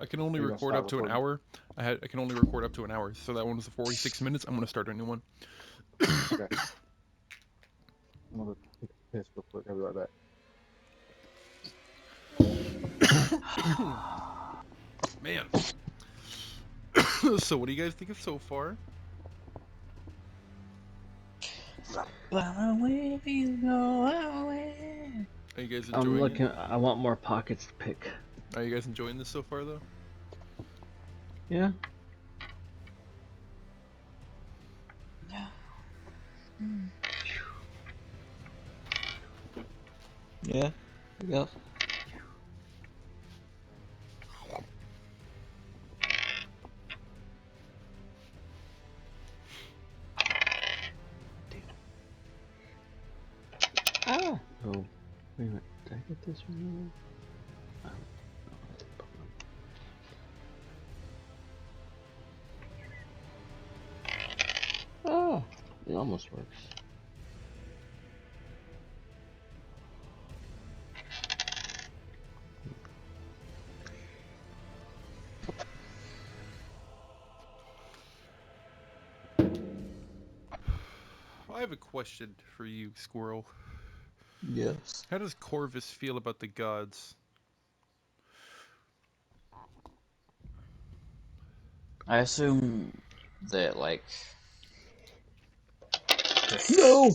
I can only Are you gonna record stop up to an recording? hour. I can only record up to an hour, so that one was 46 minutes. I'm gonna start a new one. Okay. I'm gonna take a piss real quick. I'll be right back. Man. So what do you guys think of so far? Are you guys I'm enjoying it? looking. I want more pockets to pick. Are you guys enjoying this so far, though? Yeah. Yeah. Yeah. Oh. Oh. Wait a minute. Did I get this one? I don't know. Oh. It almost works. I have a question for you, Squirrel. Yes. How does Corvus feel about the gods? I assume that, like, No.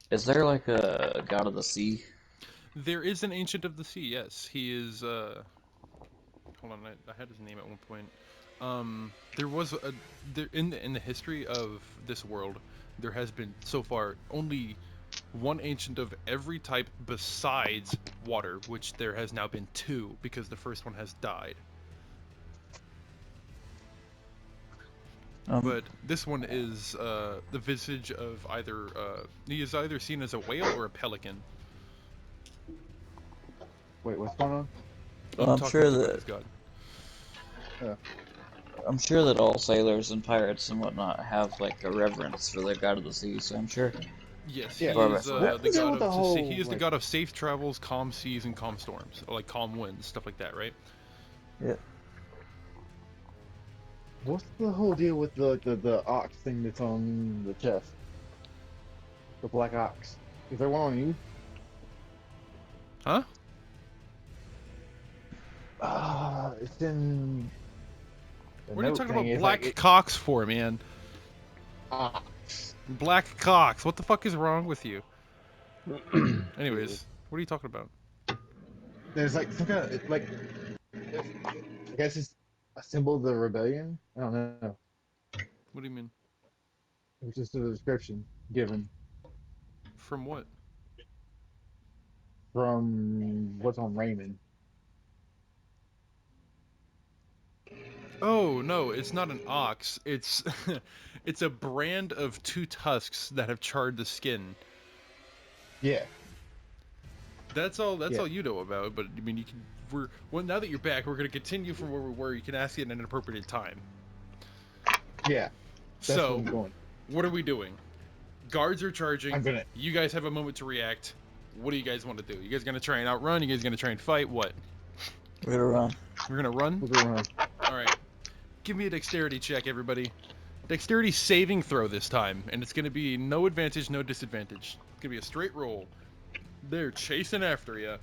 is there like a god of the sea? There is an Ancient of the Sea, yes. He is, hold on, I had his name at one point. There was in the history of this world, there has been so far only one ancient of every type besides water, which there has now been two because the first one has died. Um, But this one is the visage of either he is either seen as a whale or a pelican. Wait, what's going on? Oh, I'm sure talking about that his god. all sailors and pirates and whatnot have like a reverence for the god of the sea. So I'm sure Yes, Yeah. he is Corvus will have. What's the the deal god with the of the sea. whole He is the like? god of safe travels, calm seas, and calm storms, or like calm winds, stuff like that, right? Yeah. What's the whole deal with the ox thing that's on the chest? The black ox. Is there one on you? Huh? It's in the What are you note talking thing. about It's like black cocks for, man? ox. Black cocks. What the fuck is wrong with you? Weird. Anyways, what are you talking about? There's like some kind of like I guess it's a symbol of the rebellion. I don't know. What do you mean? It's just a description given From what? from what's on Raymond. Oh no, it's not an ox. It's it's a brand of two tusks that have charred the skin. Yeah, That's all. That's yeah, all you know about. But I mean, you can. Now that you're back, we're gonna continue from where we were. You can ask it at an appropriate time. yeah. That's where So, I'm going. what are we doing? Guards are charging. I'm gonna. You guys have a moment to react. What do you guys want to do? You guys gonna try and outrun? You guys gonna try and fight? What? We're gonna run. We're gonna run. We're gonna run. All right. Give me a dexterity check, everybody. Dexterity saving throw this time, and it's gonna be no advantage, no disadvantage. It's gonna be a straight roll. They're chasing after you.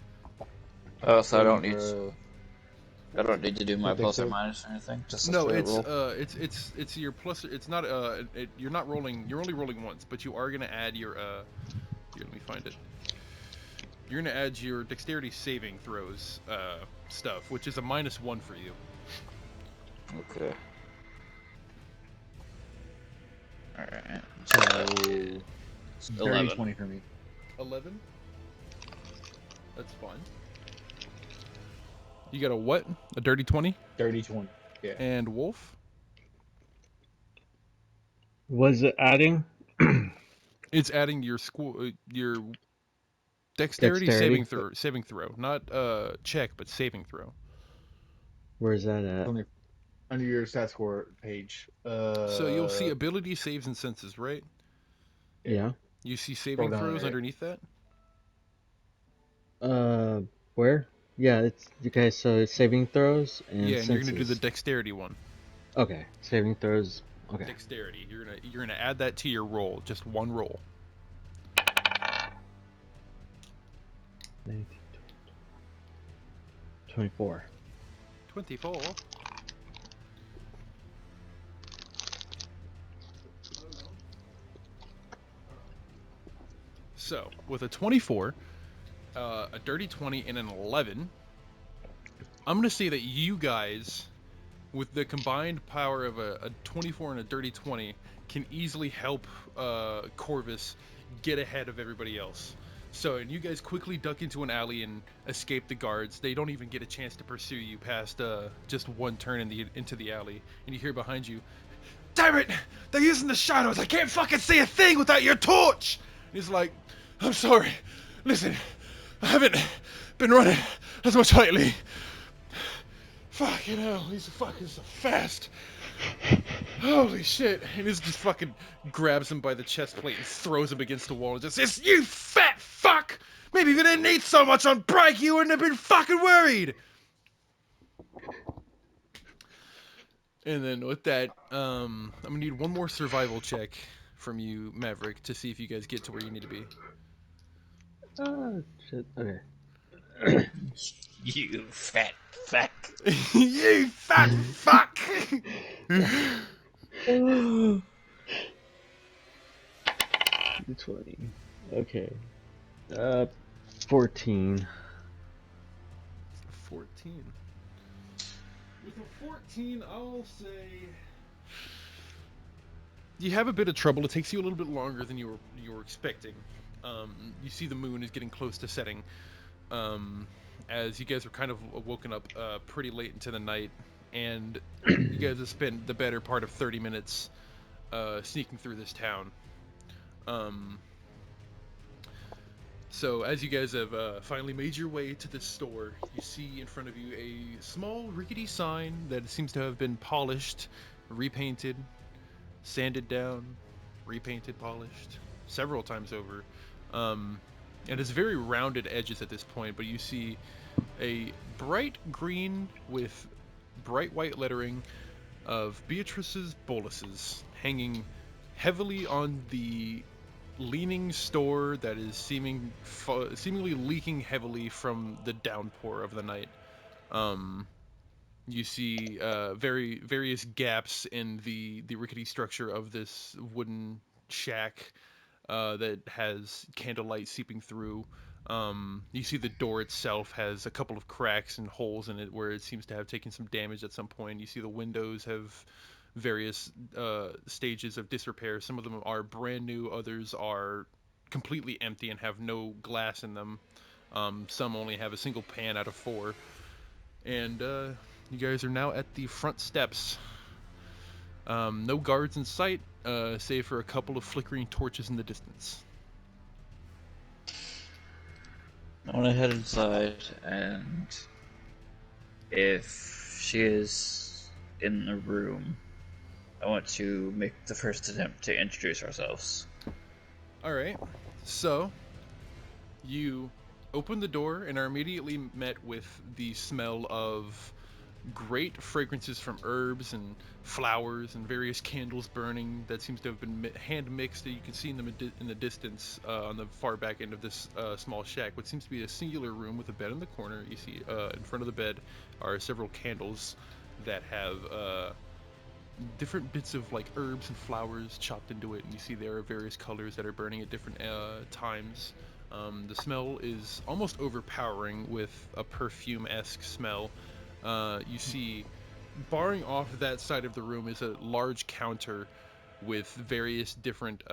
Oh, so Uh, I don't need to do my With plus or dexterity? minus or anything. Just a No, straight it's roll. it's your plus. It's not you're not rolling. You're only rolling once, but you are gonna add your Here, let me find it. You're gonna add your dexterity saving throws stuff, which is a -1 for you. Okay. All right. So, dirty 11. 20 for me. 11. That's fine. You got a what? A dirty 20? Dirty 20. Yeah. And Wolf? Was it adding? It's adding your your dexterity Dexterity. saving throw, not check, but saving throw. Where's that It's at? under your stat score page. So you'll see ability saves and senses, right? Yeah. You see Scroll saving down throws there. underneath that? Uh, where? Yeah, it's you guys. So it's saving throws and Yeah, and you're gonna do the senses. dexterity one. Okay, saving throws. Okay. Dexterity. You're gonna add that to your roll. Just one roll. 19, 24. 24. So with a 24, a dirty 20, and an 11, I'm gonna say that you guys, with the combined power of a 24 and a dirty 20, can easily help Corvus get ahead of everybody else. So, and you guys quickly duck into an alley and escape the guards. They don't even get a chance to pursue you past just one turn into the alley. And you hear behind you, "Damn it! They're using the shadows. I can't fucking see a thing without your torch." And he's like, "I'm sorry. Listen, I haven't been running as much lately. Fucking hell, he's fucking so fast. Holy shit." And he just fucking grabs him by the chest plate and throws him against the wall and just says, "You fat fuck! Maybe if you didn't eat so much on break, you wouldn't have been fucking worried." And then with that, I'm gonna need one more survival check from you, Maverick, to see if you guys get to where you need to be. Oh shit. Okay. You fat fuck. You fat fuck! 20. Okay. 14. 14. With a 14, I'll say you have a bit of trouble. It takes you a little bit longer than you were expecting. You see the moon is getting close to setting. As you guys are kind of woken up pretty late into the night, and you guys have spent the better part of 30 minutes sneaking through this town. So as you guys have finally made your way to this store, you see in front of you a small rickety sign that seems to have been polished, repainted, sanded down, repainted, polished several times over. And it's very rounded edges at this point, but you see a bright green with bright white lettering of Beatrice's boluses hanging heavily on the leaning store that is seemingly leaking heavily from the downpour of the night. Um, you see various gaps in the rickety structure of this wooden shack that has candlelight seeping through. You see the door itself has a couple of cracks and holes in it where it seems to have taken some damage at some point. You see the windows have various stages of disrepair. Some of them are brand new, others are completely empty and have no glass in them. Some only have a single pan out of four. And you guys are now at the front steps. No guards in sight, save for a couple of flickering torches in the distance. I want to head inside, and if she is in the room, I want to make the first attempt to introduce ourselves. All right. So you open the door and are immediately met with the smell of great fragrances from herbs and flowers and various candles burning that seems to have been hand mixed. You can see in the distance on the far back end of this small shack what seems to be a singular room with a bed in the corner. You see in front of the bed are several candles that have different bits of like herbs and flowers chopped into it, and you see there are various colors that are burning at different times. The smell is almost overpowering with a perfume-esque smell. You see, barring off that side of the room is a large counter with various different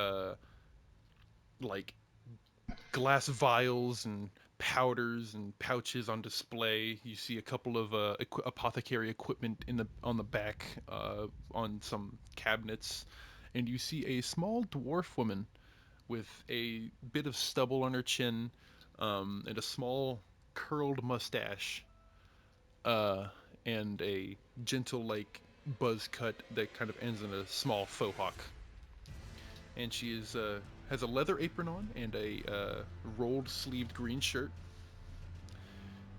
like glass vials and powders and pouches on display. You see a couple of apothecary equipment on the back on some cabinets, and you see a small dwarf woman with a bit of stubble on her chin and a small curled mustache uh, and a gentle like buzz cut that kind of ends in a small faux hawk. And she is has a leather apron on and a rolled sleeved green shirt.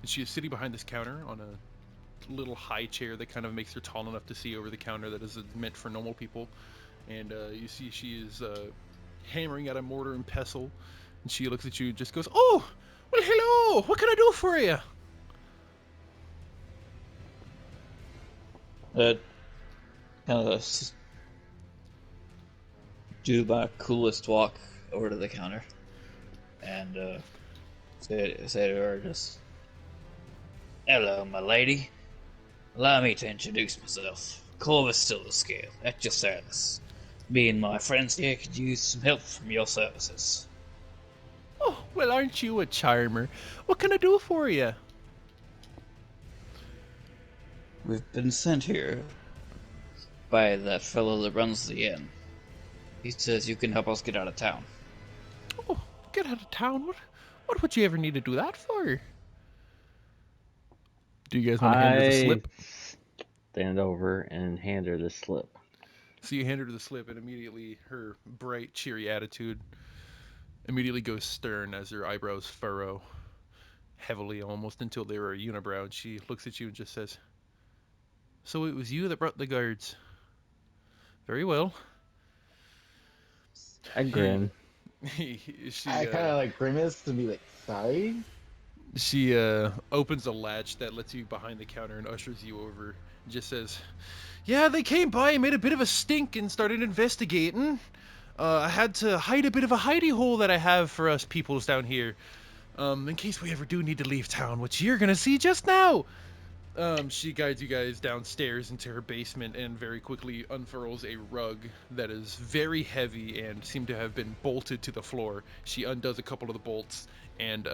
And she is sitting behind this counter on a little high chair that kind of makes her tall enough to see over the counter that is meant for normal people. And you see she is hammering at a mortar and pestle. And she looks at you and just goes, "Oh, well, hello. What can I do for you?" Kind of do my coolest walk over to the counter and say to her, just, "Hello, my lady. Allow me to introduce myself. Corvus Silverscale, at your service. Me and my friends here could use some help from your services." "Oh, well, aren't you a charmer? What can I do for you?" "We've been sent here by that fellow that runs the inn. He says you can help us get out of town." "Oh, get out of town? What would you ever need to do that for?" Do you guys want to hand her the I slip? stand over and hand her the slip. So you hand her the slip, and immediately her bright, cheery attitude immediately goes stern as her eyebrows furrow heavily, almost until they were a unibrow. And she looks at you and just says, "So it was you that brought the guards. Very well." I He, grin. she, I kind of like grimace to be like, sorry. she opens a latch that lets you behind the counter and ushers you over. And just says, "Yeah, they came by and made a bit of a stink and started investigating. I had to hide a bit of a hidey hole that I have for us peoples down here. In case we ever do need to leave town, which you're gonna see just now." She guides you guys downstairs into her basement and very quickly unfurls a rug that is very heavy and seemed to have been bolted to the floor. She undoes a couple of the bolts and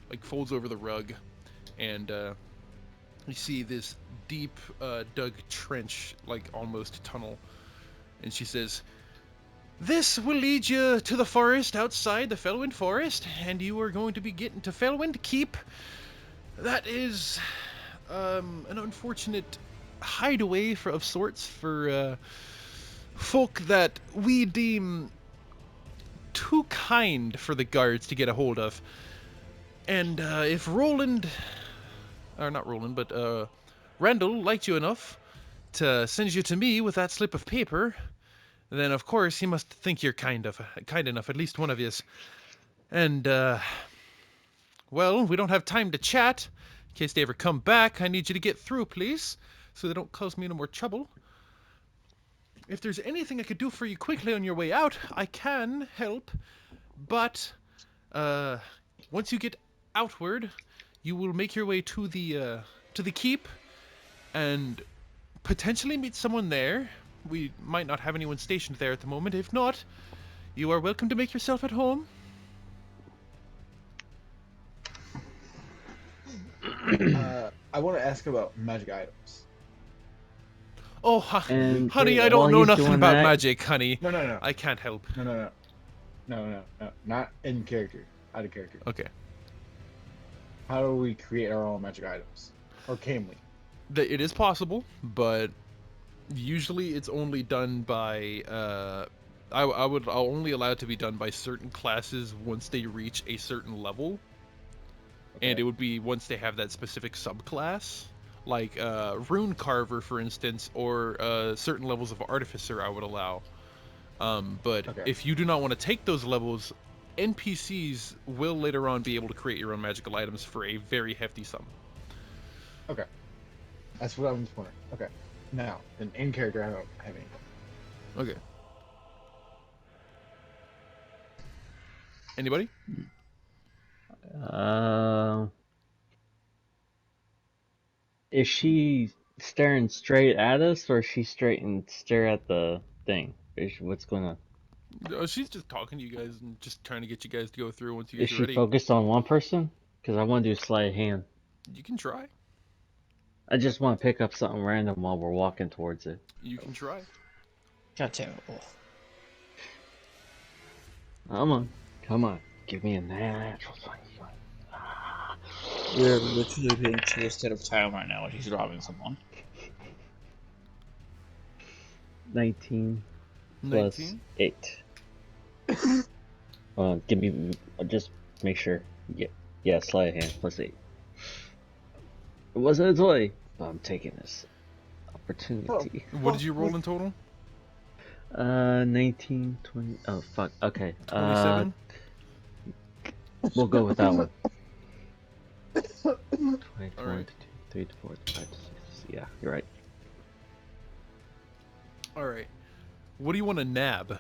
like folds over the rug, and you see this deep dug trench, like almost tunnel. And she says, "This will lead you to the forest outside the Felwind Forest, and you are going to be getting to Felwind Keep. That is an unfortunate hideaway of sorts for folk that we deem too kind for the guards to get a hold of. And if Roland, or not Roland, but Randall liked you enough to send you to me with that slip of paper, then of course he must think you're kind enough, at least one of yous. And well, we don't have time to chat. In case they ever come back, I need you to get through, please, so they don't cause me no more trouble. If there's anything I could do for you quickly on your way out, I can help. But once you get outward, you will make your way to the keep and potentially meet someone there. We might not have anyone stationed there at the moment. If not, you are welcome to make yourself at home." I want to ask about magic items. "Oh, And honey, I while don't know he's nothing doing about that, magic, honey. No, no, no, I can't help." no, no, no, no, no, no, not in character, out of character. Okay. How do we create our own magic items, or can we? It is possible, but usually it's only done by I'll only allow it to be done by certain classes once they reach a certain level, and Okay. it would be once they have that specific subclass, like rune carver, for instance, or certain levels of artificer I would allow. But Okay. if you do not want to take those levels, NPCs will later on be able to create your own magical items for a very hefty sum. Okay. That's what I'm just wondering. Okay. Now, in character, I don't have any. Okay. Anybody? uh, is she staring straight at us, or is she straight and stare at the thing? What's going on? She's just talking to you guys and just trying to get you guys to go through once you Is guys are she ready. focused on one person? Because I want to do sleight of hand. You can try. I just want to pick up something random while we're walking towards it. You can try. God terrible. Come on, give me a natural 20. We're literally being chased out of town right now, and he's robbing someone. 19 plus 19. 8. Give me, just make sure. Yeah. Yeah, sleight of hand. Let's see. It wasn't a toy, but I'm taking this Oh, opportunity. What did fuck you roll was in total? 19, 20. Oh, fuck. Okay. 27. We'll go with that one. 20, All 1, right. 2, 3, 4, 5, 6. Yeah, you're right. All right. What do you want to nab?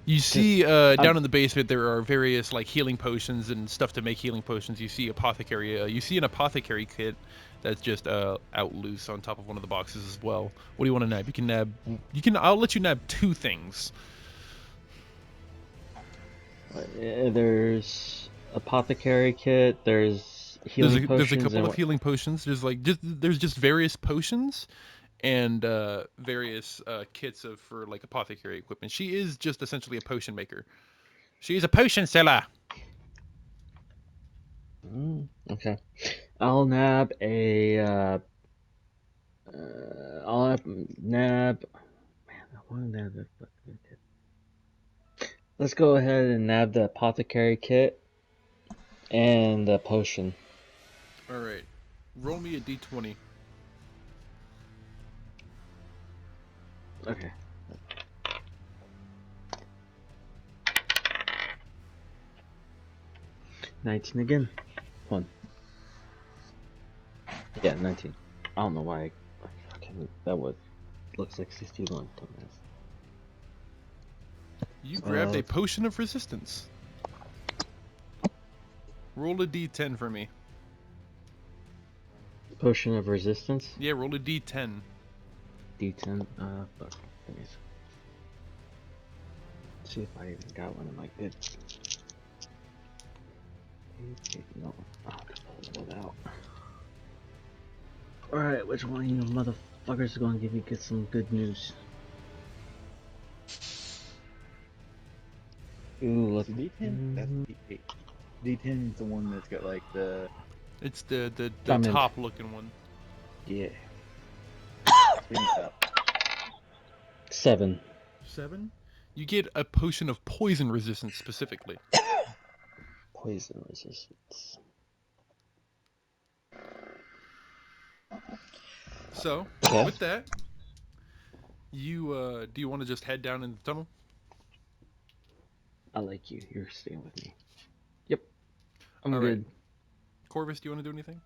You Just, see I'm, down in the basement there are various like healing potions and stuff to make healing potions. You see apothecary. You see an apothecary kit that's just out loose on top of one of the boxes as well. What do you want to nab? You can nab. You can. I'll let you nab 2 things. there's apothecary kit. There's healing There's a potions couple and of healing potions. There's just various potions and various kits of for like apothecary equipment. She is just essentially a potion maker. She is a potion seller. okay. I'll nab a. I'll nab. Man, I want to nab that fucking kit. Let's go ahead and nab the apothecary kit and the potion. All right, roll me a d20. Okay. $19 again. One. Yeah, 19. I don't know why. That was looks like 61. Dumbass. You grabbed a potion of resistance. Roll a d10 for me. Potion of resistance. Yeah, roll a d10. D10. Fuck. Let me see if I even got one of my good. No. I'll pull it out. Alright, which one of you motherfuckers is gonna get some good news? Ooh, look. D10? That's D8. D10 is the one that's got like the. It's the Diamond. top looking one. Yeah. Finish up. 7. 7. You get a potion of poison resistance specifically. Poison resistance. So Okay. with that, you do you want to just head down in the tunnel? I like you. You're staying with me. Yep. I'm All good. right. Corvus, do you want to do anything?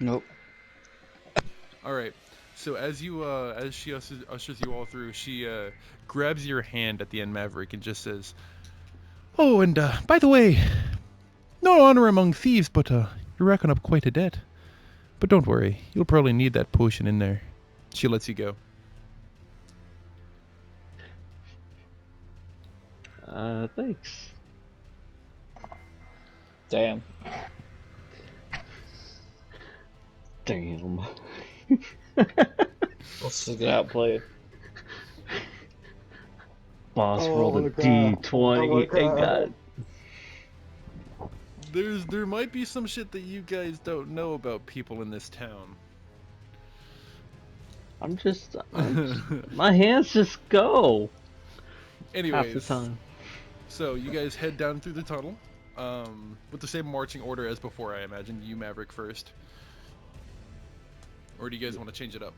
Nope. All right. So as she ushers you all through, she grabs your hand at the end, Maverick, and just says, "Oh, and by the way, no honor among thieves, but you're racking up quite a debt. But don't worry, you'll probably need that potion in there." She lets you go. Thanks. Damn. Damn. Let's just get out and play. Boss Oh, rolled a the crap. D20 Oh, and got. There might be some shit that you guys don't know about people in this town. My hands just go half the Anyways, time. so you guys head down through the tunnel, with the same marching order as before. I imagine you Maverick first, or do you guys want to change it up?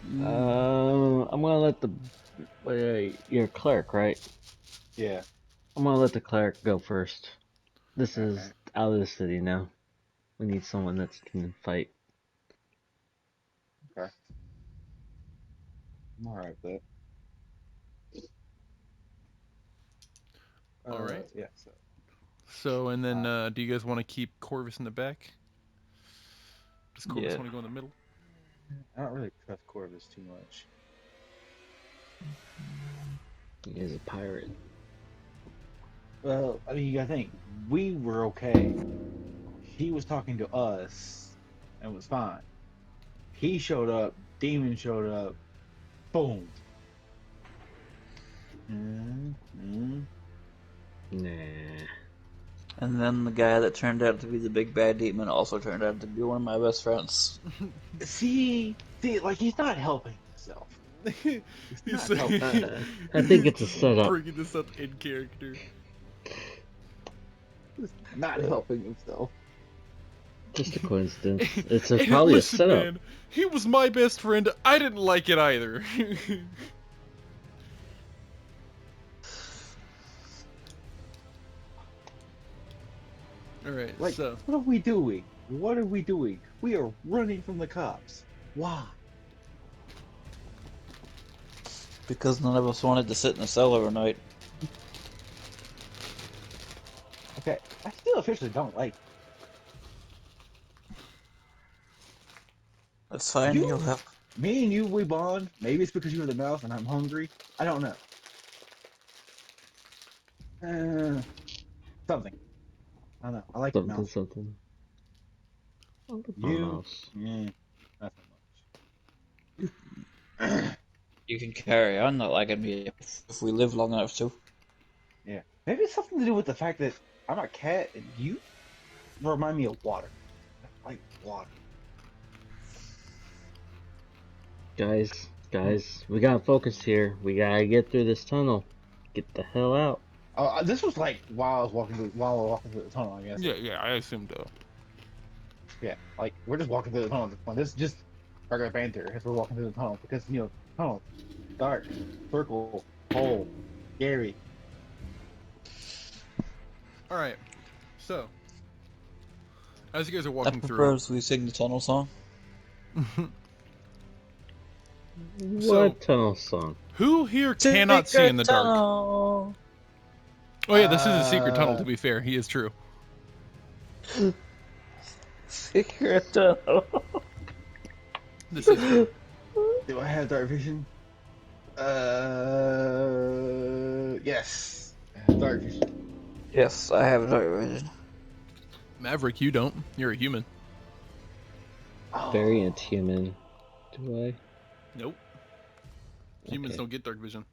I'm gonna let the you're a cleric, right? Yeah. I'm gonna let the cleric go first. This is Alright. out of the city now. We need someone that can fight. Okay. I'm alright with that. All right. Yeah, so. So and then do you guys want to keep Corvus in the back? Does Corvus Yeah, want to go in the middle? I don't really trust Corvus too much. he is a pirate. Well, I mean, you gotta think. We were okay. He was talking to us and was fine. He showed up, Demon showed up, boom. Nah. And then the guy that turned out to be the big bad demon also turned out to be one of my best friends. See, like he's not helping himself. He's not saying, helping. I think it's a setup. bringing this up in character. He's not helping himself. Just a coincidence. It's And probably a listen, setup. man, he was my best friend. I didn't like it either. All right, Like, so what are we doing? What are we doing? We are running from the cops. Why? Because none of us wanted to sit in a cell overnight. Okay, I still officially don't like That's fine. you. You'll have. Me and you, we bond. Maybe it's because you're the mouse and I'm hungry. I don't know. Something. I don't know. I like your Something, mouse. something. I love my You, mouse. not so much. You can carry on not liking me if we live long enough to. Yeah. Maybe it's something to do with the fact that I'm a cat and you remind me of water. I like water. Guys, we gotta focus here. We gotta get through this tunnel. Get the hell out. This was like while I was walking through the tunnel, I guess. yeah, I assumed though. Yeah, like we're just walking through the tunnel at this point. This is just regular banter as we're walking through the tunnel because tunnel, dark, circle, hole, scary. All right, so as you guys are I walking through, propose we sing the tunnel song. so What tunnel song? who here cannot see in the dark? Tunnel. Oh yeah, this is a secret tunnel. To Uh, be fair, he is true. Secret tunnel. This is true. do I have dark vision? Yes, I have dark vision. Yes, I have dark vision. Maverick, you don't. You're a human. Variant Oh, human. Do I? Nope. Humans Okay. don't get dark vision.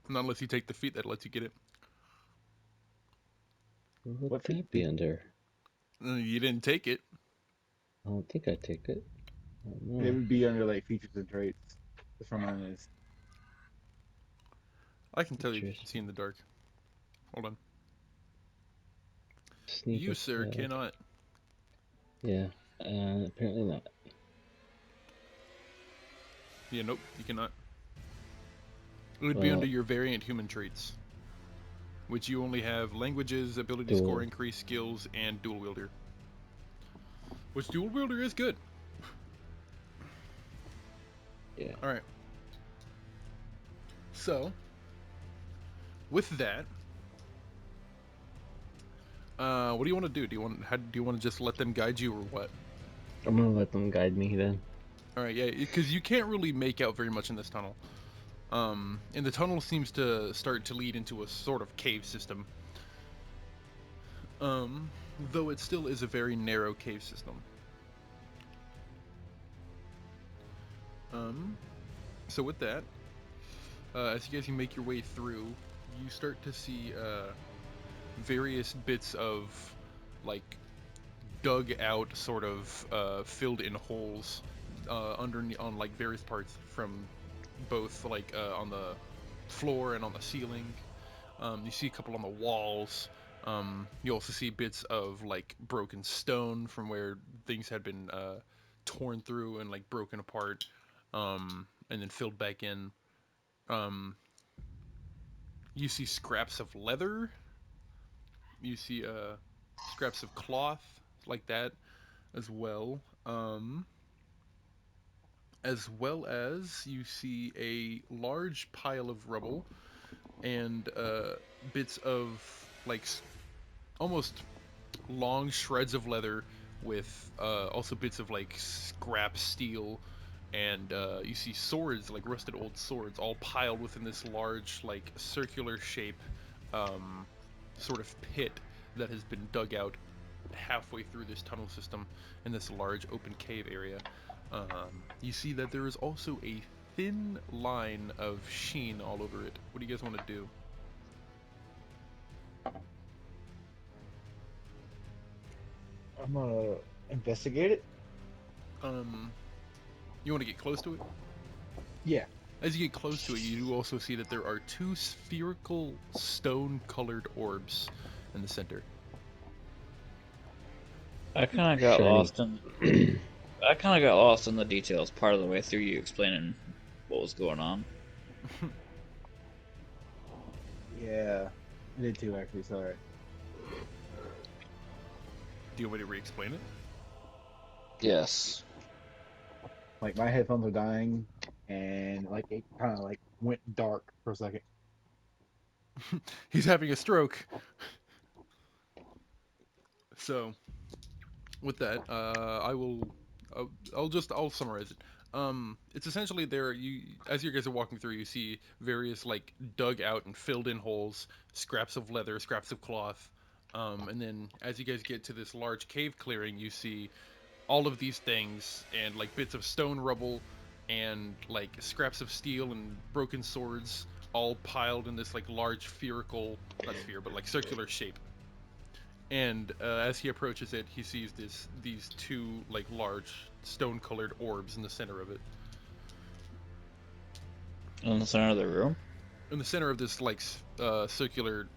Not unless you take the feat that lets you get it. What would what feat? that be under? You didn't take it. I don't think I take it. I don't It know. would be under like features and traits. That's where mine is. I can tell you if you Features. can see in the dark. Hold on. Sneak You, sir, attack. cannot. Yeah. Apparently not. Yeah, nope, you cannot. It would be Well, under your variant human traits, which you only have languages, ability dual. score increase, skills, and dual wielder. Which dual wielder is good. Yeah. Alright. So, with that, what do you want to do? Do you want to just let them guide you or what? I'm gonna let them guide me then. Alright, yeah, because you can't really make out very much in this tunnel. And the tunnel seems to start to lead into a sort of cave system. Though it still is a very narrow cave system. So with that, as you guys make your way through, you start to see various bits of like dug out, sort of filled in holes underneath on like various parts from both like on the floor and on the ceiling. You see a couple on the walls. You also see bits of like broken stone from where things had been torn through and like broken apart, and then filled back in. Um, you see scraps of leather. You see scraps of cloth like that as well. As well as you see a large pile of rubble and bits of like almost long shreds of leather with also bits of like scrap steel, and you see swords, like rusted old swords, all piled within this large like circular shape sort of pit that has been dug out halfway through this tunnel system in this large open cave area. You see that there is also a thin line of sheen all over it. What do you guys want to do? I'm gonna investigate it. You want to get close to it? Yeah. As you get close to it, you do also see that there are two spherical stone-colored orbs in the center. I kind of got Shiny. lost in. I kind of got lost in the details part of the way through you explaining what was going on. Yeah, I did too, actually. Sorry. Do you want me to re-explain it? Yes. Like my headphones are dying, and like it kind of like went dark for a second. He's having a stroke. So, with that, I'll summarize it. It's essentially there. As you guys are walking through, you see various like dug out and filled in holes, scraps of leather, scraps of cloth, and then as you guys get to this large cave clearing, you see all of these things and like bits of stone rubble and like scraps of steel and broken swords all piled in this like large spherical, not sphere, but like circular shape. And as he approaches it, he sees these two like large stone-colored orbs in the center of it. In the center of the room. In the center of this like circular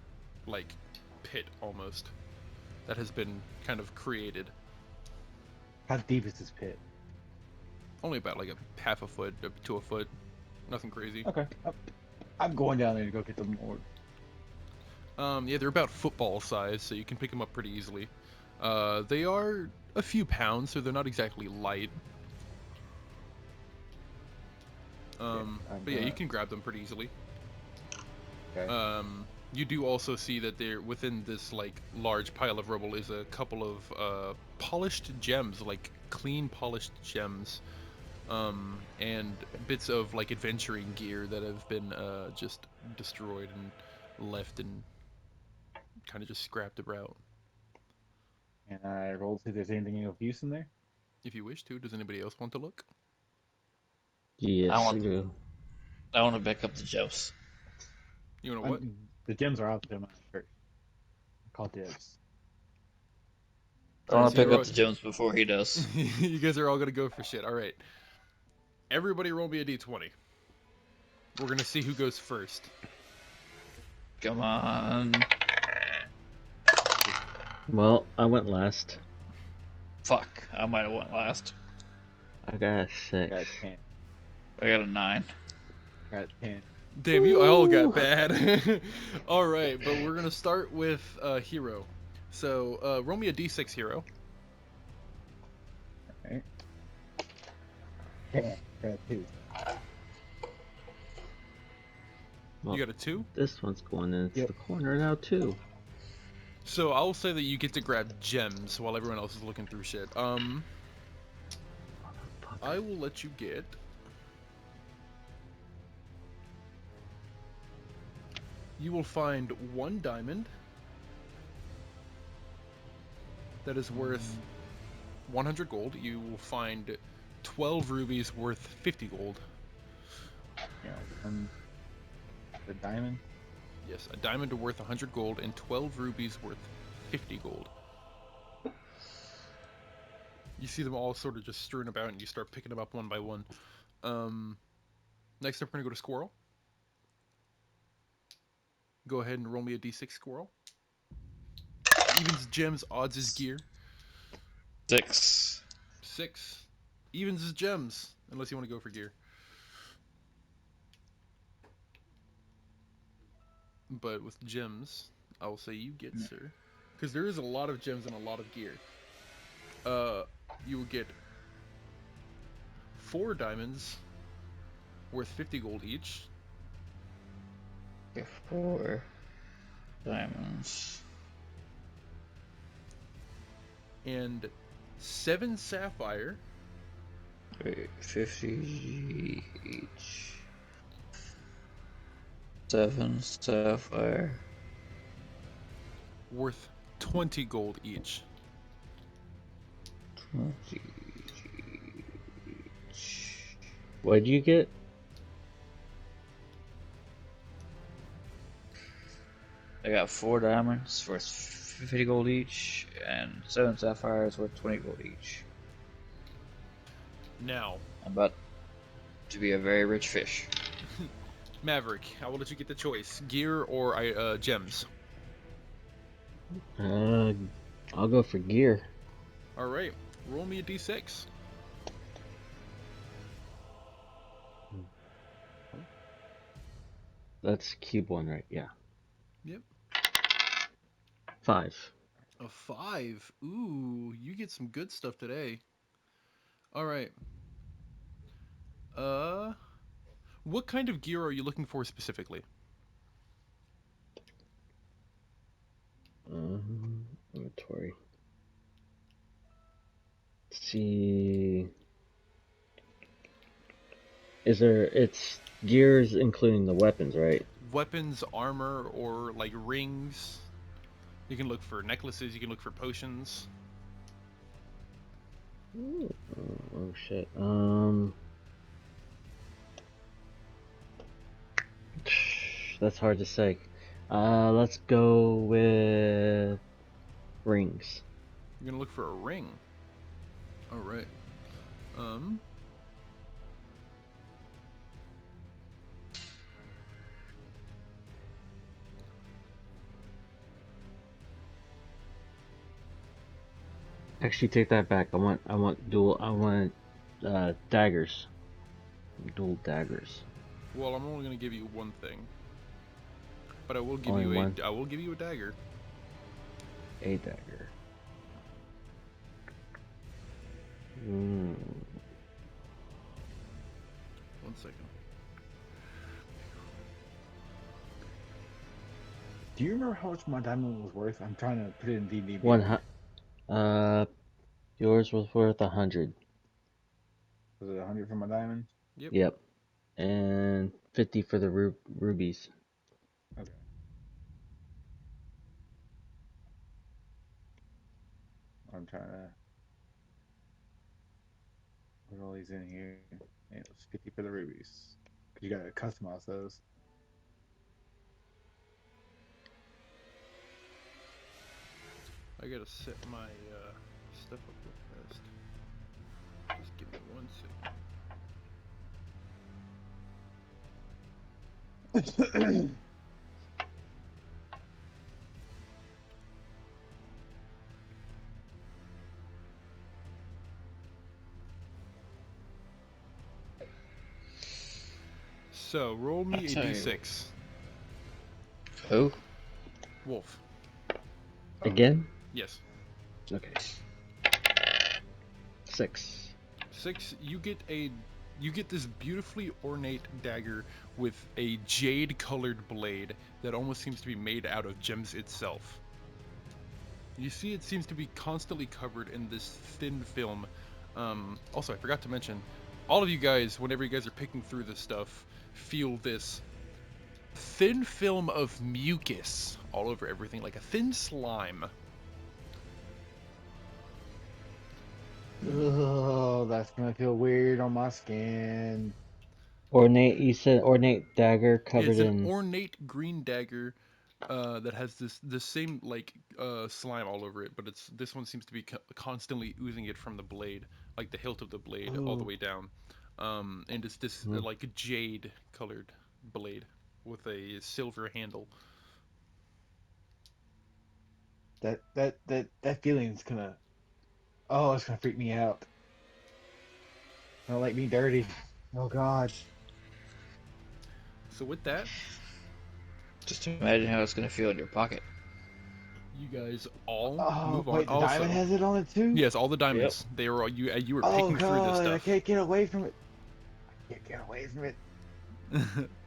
like pit almost that has been kind of created. How deep is this pit? Only about like a half a foot to a foot. Nothing crazy. Okay, I'm going down there to go get the more. Yeah, they're about football size, so you can pick them up pretty easily. They are a few pounds, so they're not exactly light. But yeah, you can grab them pretty easily. Okay. You do also see that there within this like large pile of rubble is a couple of polished gems, like clean polished gems, and bits of like adventuring gear that have been just destroyed and left and kind of just scrapped about. And I rolled to see if there's anything of use in there. If you wish to, does anybody else want to look? Yes, I I want. do. I want to pick up the Joes. You know what? The gems are out there, my first. I call dibs. I All right, want so to pick you're up all, the Jones before he does. you guys are all gonna go for shit. All right, everybody, roll me a d20. We're gonna see who goes first. Come on. Well, I went last. Fuck. I might have went last. I got a I 6. got 10. I got a 9. I got 10. Damn, you all got bad. All right, but we're gonna start with Hero. So roll me a d6, Hero. Alright. 10. Got 2. Well, You got a 2. this one's going into Yep. the corner now, too. So I'll say that you get to grab gems while everyone else is looking through shit. I will let you get. You will find 1 diamond that is worth 100 gold. You will find 12 rubies worth 50 gold. Yeah, the diamond. Yes, a diamond worth 100 gold and 12 rubies worth 50 gold. You see them all sort of just strewn about, and you start picking them up one by one. Next up, we're gonna go to Squirrel. Go ahead and roll me a d6, Squirrel. Evens gems, odds is gear. 6. 6. Evens is gems, unless you want to go for gear. But with gems, I will say you get, sir. Because there is a lot of gems and a lot of gear. You will get 4 diamonds worth 50 gold each. 4 diamonds. And 7 sapphire. Wait, 50 each. 7 sapphire. Worth 20 gold each. 20 each. What'd you get? I got 4 diamonds worth 50 gold each, and 7 sapphires worth 20 gold each. Now, I'm about to be a very rich fish. Maverick, I will let you get the choice: gear or gems. I'll go for gear. All right, roll me a d6. That's cube 1, right? Yeah. Yep. 5. A 5. Ooh, you get some good stuff today. All right. Uh, what kind of gear are you looking for specifically? Inventory. See. It's gears including the weapons, right? Weapons, armor, or like rings. You can look for necklaces. You can look for potions. Oh shit. That's hard to say. Let's go with rings. You're gonna look for a ring. All right. Um. Actually, take that back. I want daggers. Dual daggers. Well, I'm only gonna give you one thing, but I will give Only you one? I will give you a dagger. A dagger. Hmm. One second. Do you remember how much my diamond was worth? I'm trying to put it in D&D. Yours was worth 100. Was it 100 for my diamond? Yep. Yep. And 50 for the rubies. Okay. I'm trying to put all these in here. And it was 50 for the rubies. Because you gotta customize those. I gotta set my stuff up real fast. Just give me 1 second. So roll me a tell you. d6. Who? Wolf. Again? Yes. Okay. 6. 6. You get this beautifully ornate dagger with a jade colored blade that almost seems to be made out of gems itself. You see, it seems to be constantly covered in this thin film. Also, I forgot to mention, all of you guys, whenever you guys are picking through this stuff, feel this thin film of mucus all over everything, like a thin slime. Oh, that's gonna feel weird on my skin. Ornate, you said ornate dagger covered It's an in. ornate green dagger that has this same like slime all over it, but this one seems to be constantly oozing it from the blade, like the hilt of the blade all the Oh, way down, and it's this Hmm. like jade colored blade with a silver handle. that feeling's gonna. Oh, it's gonna freak me out. I don't like being dirty. Oh God. So with that, Just imagine how it's gonna feel in your pocket. you guys all Oh move on. wait, the diamond Also, has it on it too. yes, all the Yep. diamonds. They were all you were Oh picking through this God, I stuff. can't get away from it. I can't get away from it.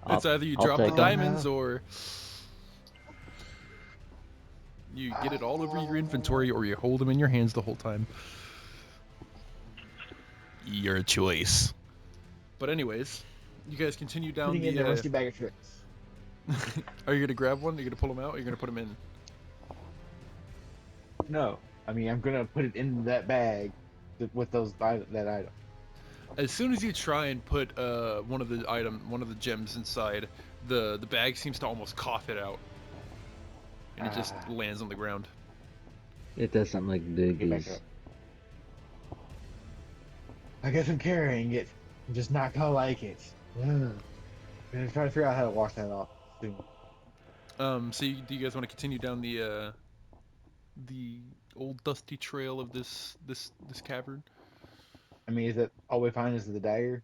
It's I'll either you I'll drop the take Oh them. diamonds no. or you get it all over your Oh, inventory, or you hold them in your hands the whole time. Your choice. But anyways, you guys continue down putting in the the. rusty bag of tricks. Are you gonna grab one? Are you gonna pull them out? Or are you gonna put them in? No, I mean I'm gonna put it in that bag with that item. As soon as you try and put one of the gems inside, the bag seems to almost cough it out, and it just Ah, lands on the ground. It does something like get back biggies. up. I guess I'm carrying it. I'm just not gonna like it. Ugh. gonna try to figure out how to wash that off soon. So do you guys want to continue down the old dusty trail of this cavern? I mean, is that all we find is the dagger?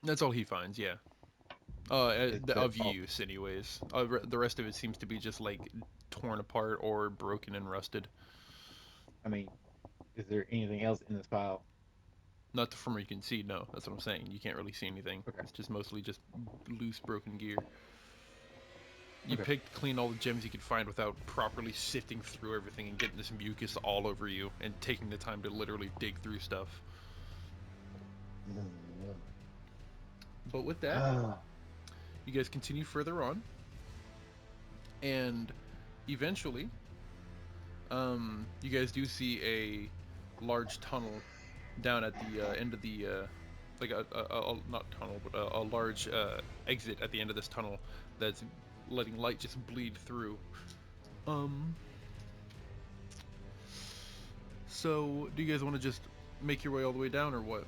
That's all he finds, yeah. It's Of oh, use, anyways. The rest of it seems to be just like torn apart or broken and rusted. I mean, is there anything else in this pile? Not from where you can see, no. That's what I'm saying. You can't really see anything. Okay. It's just mostly just loose, broken gear. You Okay. picked clean all the gems you could find without properly sifting through everything and getting this mucus all over you and taking the time to literally dig through stuff. But with that, you guys continue further on, and eventually, you guys do see a large tunnel down at the end of the like a not tunnel but a large exit at the end of this tunnel that's letting light just bleed through. Um. So, do you guys want to just make your way all the way down, or what?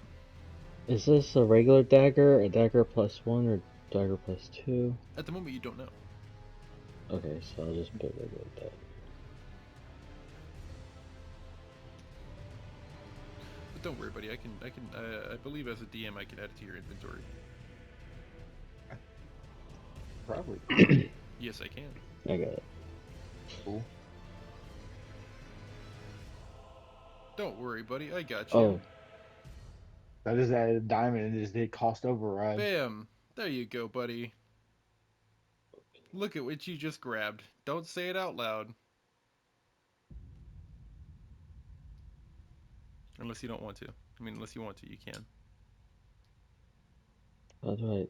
Is this a regular dagger, a dagger +1, or dagger +2? At the moment, you don't know. Okay, so I'll just put regular dagger. But don't worry, buddy. I believe as a DM, I can add it to your inventory. Probably. Yes, I can. I got it. Cool. Don't worry, buddy. I got you. Oh, I just added a diamond and just did cost override. Bam. There you go, buddy. Look at what you just grabbed. Don't say it out loud. Unless you don't want to. I mean, unless you want to, you can. that's right.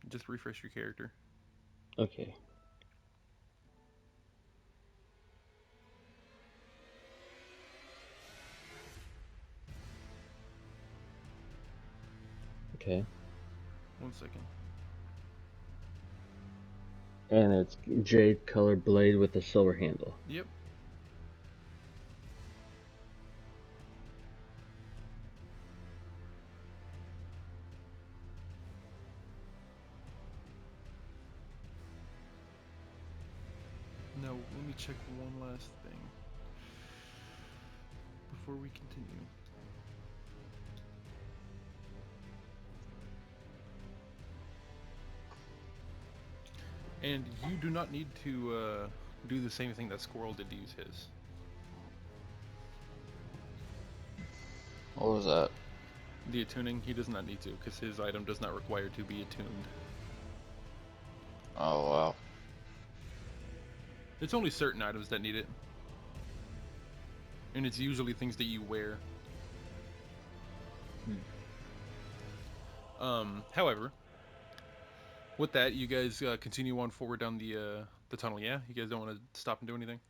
Just refresh your character. Okay. Okay. 1 second. And it's jade colored blade with a silver handle. Yep. Now, let me check one last thing before we continue. And you do not need to do the same thing that Squirrel did to use his. What was that? The attuning, he does not need to, because his item does not require to be attuned. Oh wow. It's only certain items that need it. And it's usually things that you wear. However, with that, you guys continue on forward down the tunnel, yeah? You guys don't want to stop and do anything?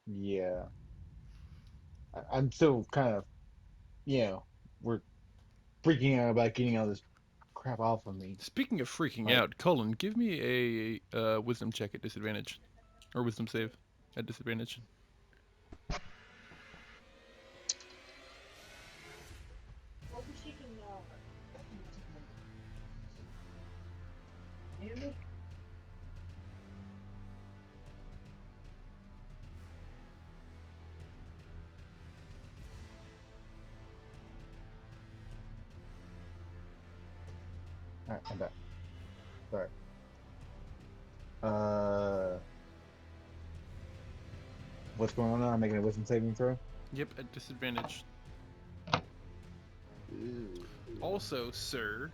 Yeah. I'm still kind of, we're freaking out about getting all this crap off of me. Speaking of freaking Like, out, Cullen, give me a wisdom check at disadvantage. Or wisdom save at disadvantage. alright, I'm back. Sorry. Uh, what's going on now? I'm making a wisdom saving throw. Yep, at disadvantage. Also, sir,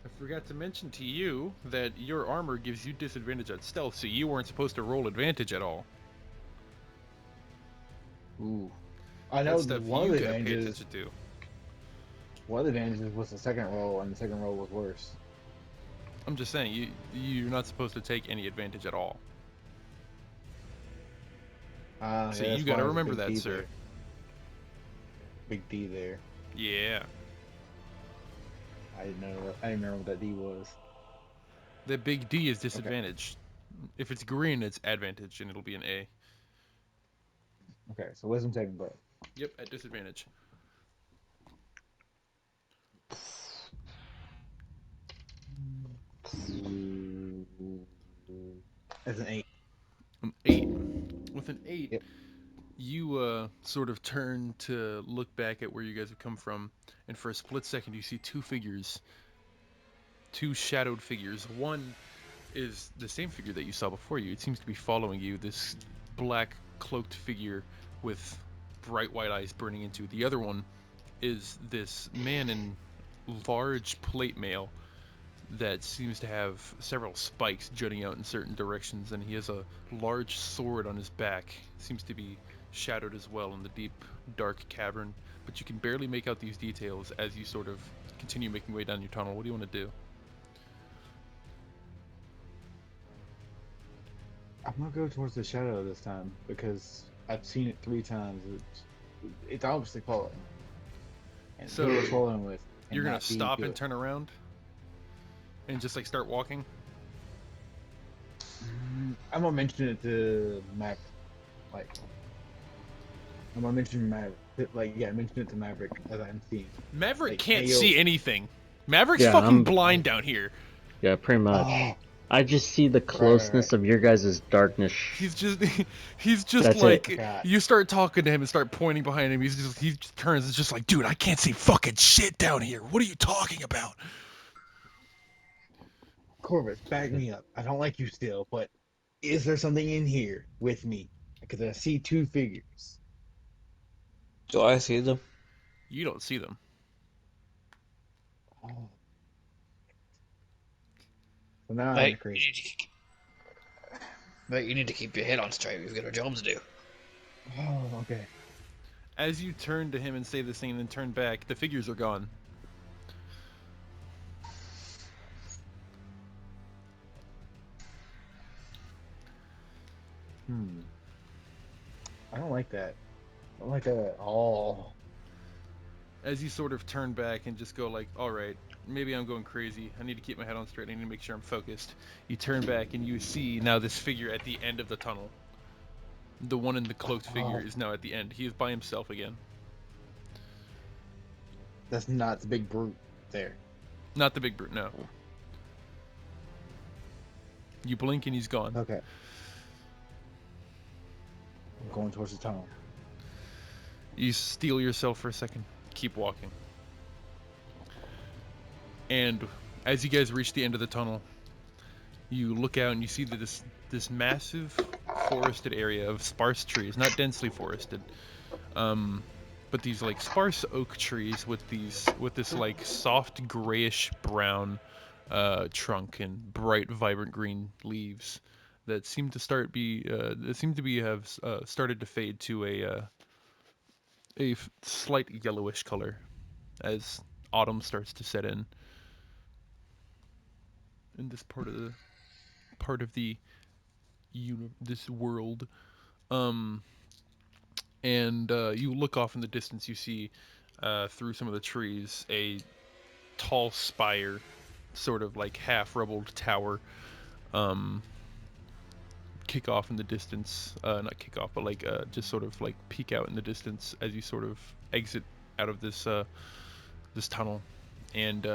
I forgot to mention to you that your armor gives you disadvantage at stealth, so you weren't supposed to roll advantage at all. Ooh. I know That stuff one of you the gotta pay advantages. attention to. One of the advantages was the second roll, and the second roll was worse. I'm just saying, you're not supposed to take any advantage at all. So Yeah, you that's gotta why there's a remember big that, D sir. there. Big D there. Yeah. I didn't know. I didn't remember what that D was. The big D is disadvantage. If it's green, it's advantage, and it'll be an A. Okay, so wisdom saving throw. Yep, at disadvantage. As an 8. An 8. With an 8, Yep. you sort of turn to look back at where you guys have come from, and for a split second, you see two figures, two shadowed figures. One is the same figure that you saw before you. It seems to be following you, this black cloaked figure with bright white eyes burning into. The other one is this man in large plate mail that seems to have several spikes jutting out in certain directions, and he has a large sword on his back. Seems to be shadowed as well in the deep, dark cavern, but you can barely make out these details as you sort of continue making your way down your tunnel. What do you want to do? I'm gonna go towards the shadow this time because I've seen it 3 times. It's obviously following. And So, who it's following with. You're gonna not being stop and good. turn around and just like start walking? I'm gonna mention it to Maverick. Like, I'm gonna mention Maverick. Mention it to Maverick as I'm seeing. Maverick Like, can't hey, yo. see anything. Maverick's Yeah, fucking I'm- blind down here. Yeah, pretty much. Oh, I just see the closeness of your guys' darkness. He's just That's like it. God. you start talking to him and start pointing behind him. He just turns. It's just like, dude, I can't see fucking shit down here. What are you talking about? Corvus, back me up. I don't like you still, but is there something in here with me? Because I see 2 figures. Do I see them? You don't see them. Oh. So now I'm Mate, crazy. You need to keep your head on straight. We've got a job to do. Oh, okay. As you turn to him and say this thing and then turn back, the figures are gone. I don't like that. I don't like that at all. As you sort of turn back and just go like, all right, maybe I'm going crazy. I need to keep my head on straight. I need to make sure I'm focused. You turn back and you see now this figure at the end of the tunnel. The one in the cloaked figure is now at the end. He is by himself again. That's not the big brute there. Not the big brute, no. You blink and he's gone. Okay. I'm going towards the tunnel. You steel yourself for a second. Keep walking. And as you guys reach the end of the tunnel, you look out and you see that this massive forested area of sparse trees, not densely forested, but these like sparse oak trees with this like soft grayish brown trunk and bright vibrant green leaves that seem to have started to fade to a slight yellowish color as autumn starts to set in this part of the this world. Um, and you look off in the distance. You see through some of the trees a tall spire, sort of like half rubbled tower. Kick off in the distance. Not kick off, but like just sort of like peek out in the distance as you sort of exit out of this tunnel, and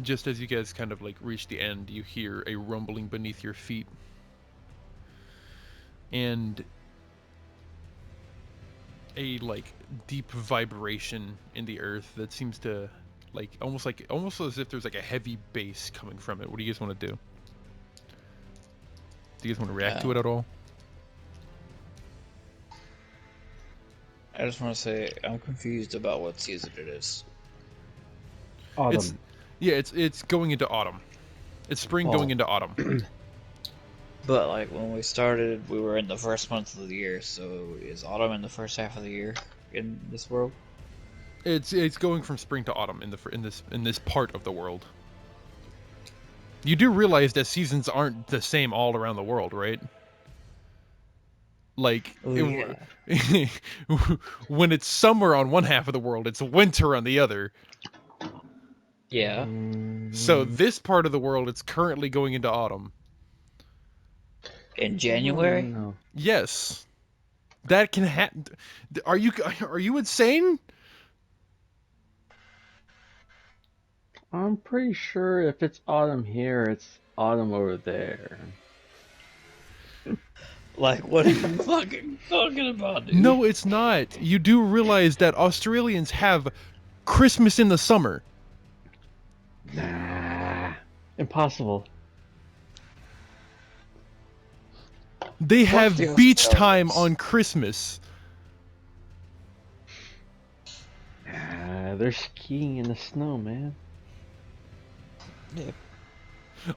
just as you guys kind of like reach the end, you hear a rumbling beneath your feet, and a like deep vibration in the earth that seems to almost as if there's like a heavy bass coming from it. What do you guys want to do? Do you guys want to react to it at all? I just want to say I'm confused about what season it is. Autumn. It's going into autumn. It's spring going into autumn. But like when we started, we were in the first month of the year. So is autumn in the first half of the year in this world? It's going from spring to autumn in this part of the world. You do realize that seasons aren't the same all around the world, right? Like when it's summer on one half of the world, it's winter on the other. Yeah. So this part of the world, it's currently going into autumn. In January? No. Yes, that can happen. Are you insane? I'm pretty sure if it's autumn here, it's autumn over there. Like, what are you fucking talking about, dude? No, it's not. You do realize that Australians have Christmas in the summer. Nah. Impossible. They Fuck have the beach time Australians. on Christmas. Nah, they're skiing in the snow, man. Yeah.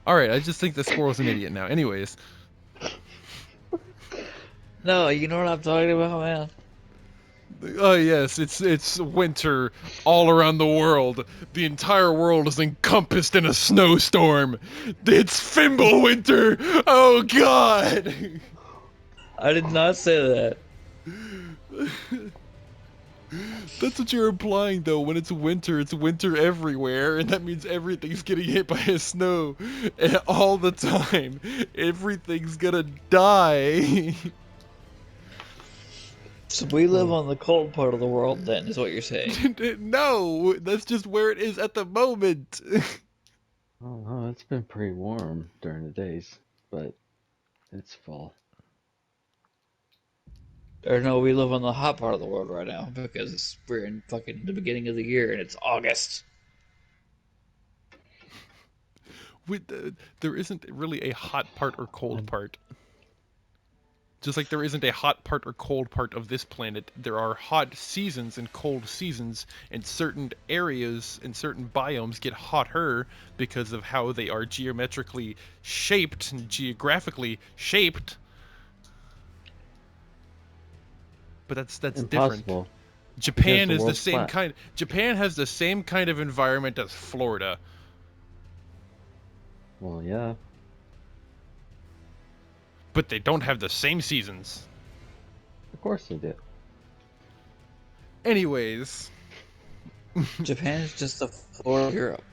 All right, I just think the squirrel's an idiot now. Anyways, No, you know what I'm talking about, man? oh yes, it's winter all around the world. The entire world is encompassed in a snowstorm. It's Fimbulwinter. Oh God. I did not say that. That's what you're implying, though. When it's winter everywhere, and that means everything's getting hit by a snow all the time. Everything's gonna die. So we live on the cold part of the world, then, is what you're saying. No, that's just where it is at the moment. Oh, no, it's been pretty warm during the days, but it's fall. Or no, we live on the hot part of the world right now because we're in fucking the beginning of the year and it's August. There isn't really a hot part or cold part. Just like there isn't a hot part or cold part of this planet, there are hot seasons and cold seasons, and certain areas and certain biomes get hotter because of how they are geometrically shaped and geographically shaped. But that's different. Impossible. Japan the is the world's same flat. kind. Japan has the same kind of environment as Florida. Well, yeah. But they don't have the same seasons. Of course they did. Anyways, Japan is just the Florida of Europe.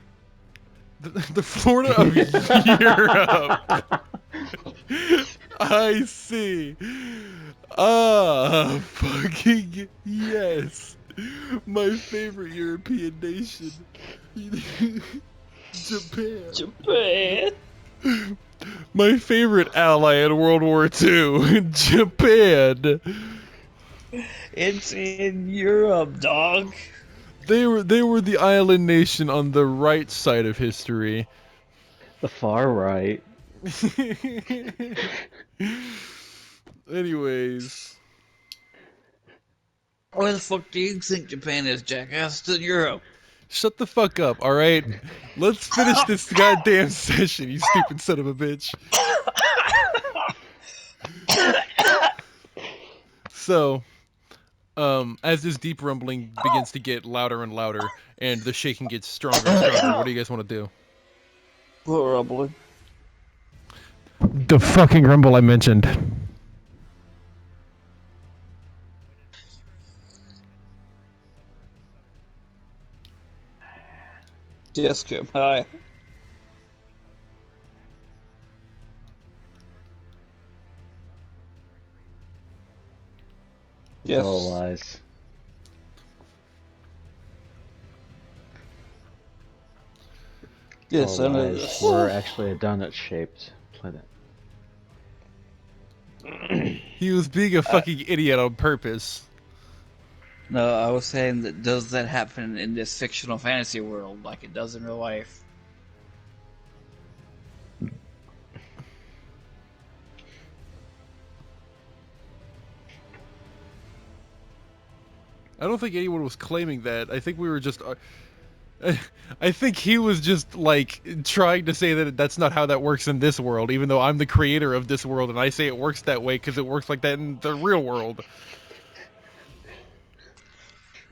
the Florida of Europe. I see. Ah, fucking yes. My favorite European nation. Japan. Japan? My favorite ally in World War II. Japan. It's in Europe, dog. They were the island nation on the right side of history. The far right. Anyways. Where the fuck do you think Japan is, jackass? It's in Europe. Shut the fuck up, alright? Let's finish this goddamn session, you stupid son of a bitch. So, as this deep rumbling begins to get louder and louder, and the shaking gets stronger and stronger, what do you guys want to do? What rumbling? The fucking rumble I mentioned. Yes, Jim. Hi. It's all lies. Yes, all I know lies. this. We're actually a donut-shaped planet. He was being a fucking idiot on purpose. No, I was saying that does that happen in this fictional fantasy world like it does in real life? I don't think anyone was claiming that. I think we were just... I think he was just, like, trying to say that that's not how that works in this world, even though I'm the creator of this world, and I say it works that way because it works like that in the real world.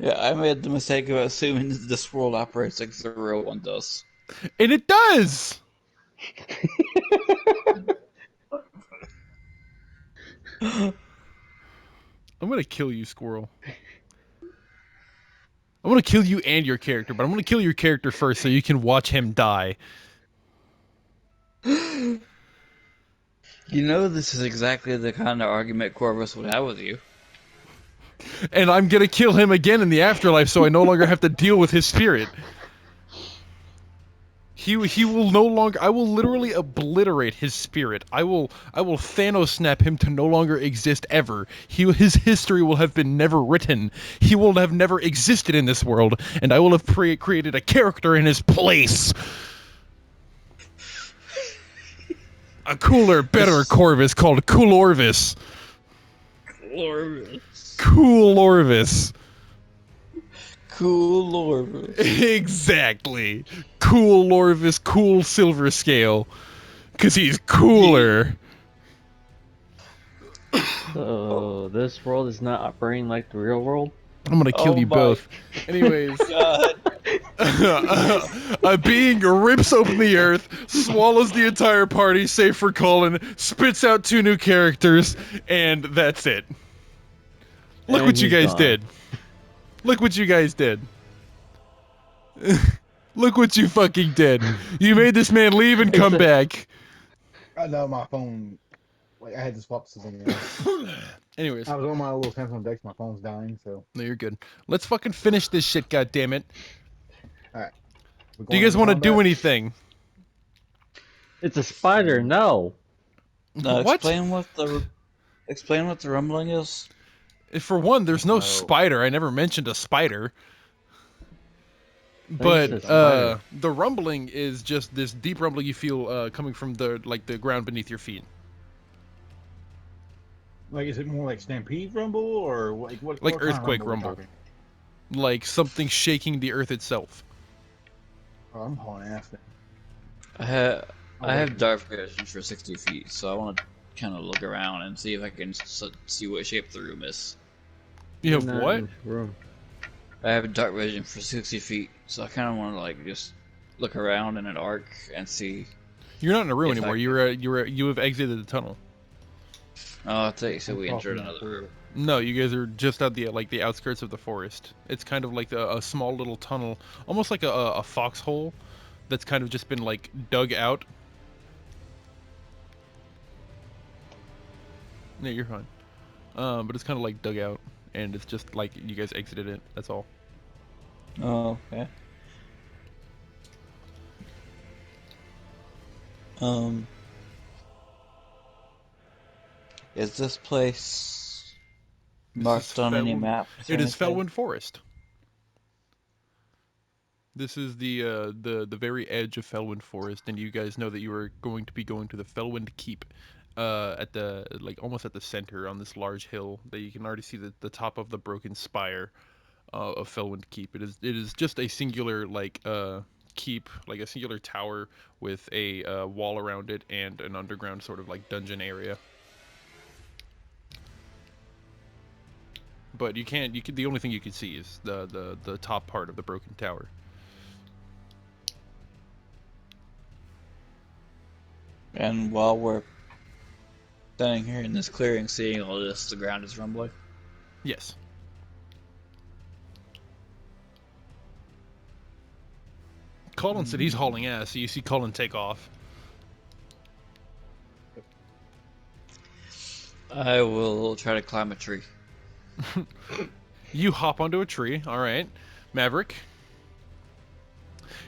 Yeah, I made the mistake of assuming that this world operates like the real one does. And it does! I'm gonna kill you, Squirrel. I'm gonna kill you and your character, but I'm gonna kill your character first so you can watch him die. You know this is exactly the kind of argument Corvus would have with you. And I'm gonna kill him again in the afterlife so I no longer have to deal with his spirit. He will no longer. I will literally obliterate his spirit. I will Thanos snap him to no longer exist ever. His history will have been never written. He will have never existed in this world, and I will have created a character in his place. A cooler, better Corvus called Cool Orvis. Orvis. Cool Orvis. Cool Orvis. Exactly. Cool Orvis, cool Silver Scale. Because he's cooler. So this world is not operating like the real world. I'm gonna kill you my both. Anyways, God. a being rips open the earth, swallows the entire party, save for Colin, spits out 2 new characters, and that's it. Look And what you he's guys gone. did. Look what you guys did. Look what you fucking did. You made this man leave and come back. I know my phone. Like I had to swap to something else. Anyways, I was on my little Samsung Dex. My phone's dying, so no, you're good. Let's fucking finish this shit, goddammit. all right. Do you guys want to do anything? It's a spider. No. No, What? explain what the rumbling is. For one, there's no Oh. spider. I never mentioned a spider. Thanks But to spider. the rumbling is just this deep rumbling you feel coming from the ground beneath your feet. Like, is it more like stampede rumble or like what? Like what kind of earthquake we're rumble. talking? Like something shaking the earth itself. Oh, I'm hauling ass then. I have dark vision for 60 feet, so I want to kind of look around and see if I can see what shape the room is. You have You're not what? in this room. I have dark vision for 60 feet, so I kind of want to like just look around in an arc and see. You're not in a room If I anymore. You have exited the tunnel. Oh, I thought you said I'm we entered crossing another room. No, you guys are just at the outskirts of the forest. It's kind of like a small little tunnel, almost like a foxhole, that's kind of just been like dug out. Yeah, you're fine. But it's kind of like dug out, and it's just like you guys exited it. That's all. Oh, okay. Um, is this place This marked is on any Felwind- map? It is Felwind Forest. This is the very edge of Felwind Forest, and you guys know that you are going to be going to the Felwind Keep, at the almost at the center on this large hill that you can already see the top of the broken spire of Felwind Keep. It is just a singular keep, like a singular tower with a wall around it and an underground sort of like dungeon area. But you can't. The only thing you can see is the top part of the broken tower. And while we're standing here in this clearing, seeing all this, the ground is rumbling. Yes. Colin said he's hauling ass, so you see Colin take off. I will try to climb a tree. You hop onto a tree, alright. Maverick.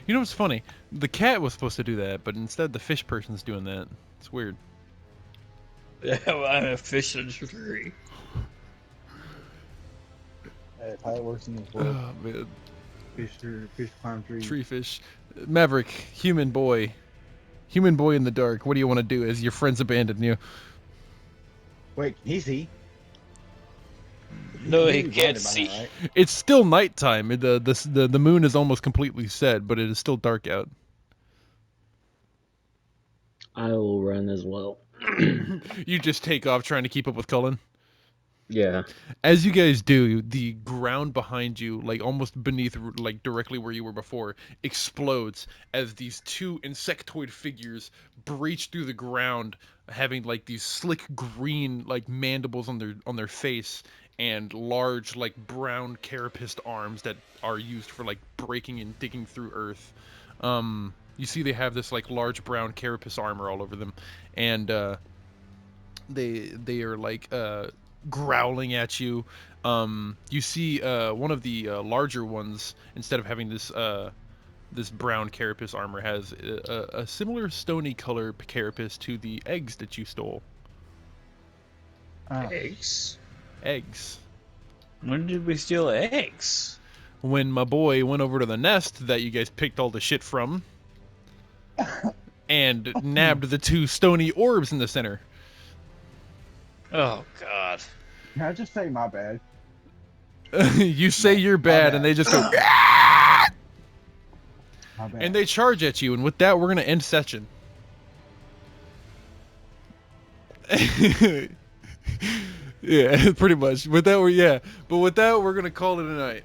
You know what's funny? The cat was supposed to do that, but instead the fish person's doing that. It's weird. Yeah, well, I'm a fish in a tree. That's how it works in this world. Oh, man. Fish climb trees. Tree fish. Maverick, human boy. Human boy in the dark. What do you want to do as your friends abandon you? Wait, can he see? No, he He's can't blinded by see. now, right? It's still nighttime. The moon is almost completely set, but it is still dark out. I will run as well. You just take off trying to keep up with Cullen. Yeah. As you guys do, the ground behind you, like almost beneath, like directly where you were before, explodes as these 2 insectoid figures breach through the ground, having like these slick green like mandibles on their face and large like brown carapaced arms that are used for like breaking and digging through earth. You see they have this like large brown carapace armor all over them, and they are like growling at you. You see one of the larger ones, instead of having this brown carapace armor has a similar stony color carapace to the eggs that you stole. Eggs? Eggs. When did we steal eggs? When my boy went over to the nest that you guys picked all the shit from and nabbed the 2 stony orbs in the center. Oh, God. Can I just say my bad? You say you're bad, bad. and they just go, My bad. and they charge at you. And with that, we're gonna end session. Yeah, pretty much. With that, but with that, we're gonna call it a night.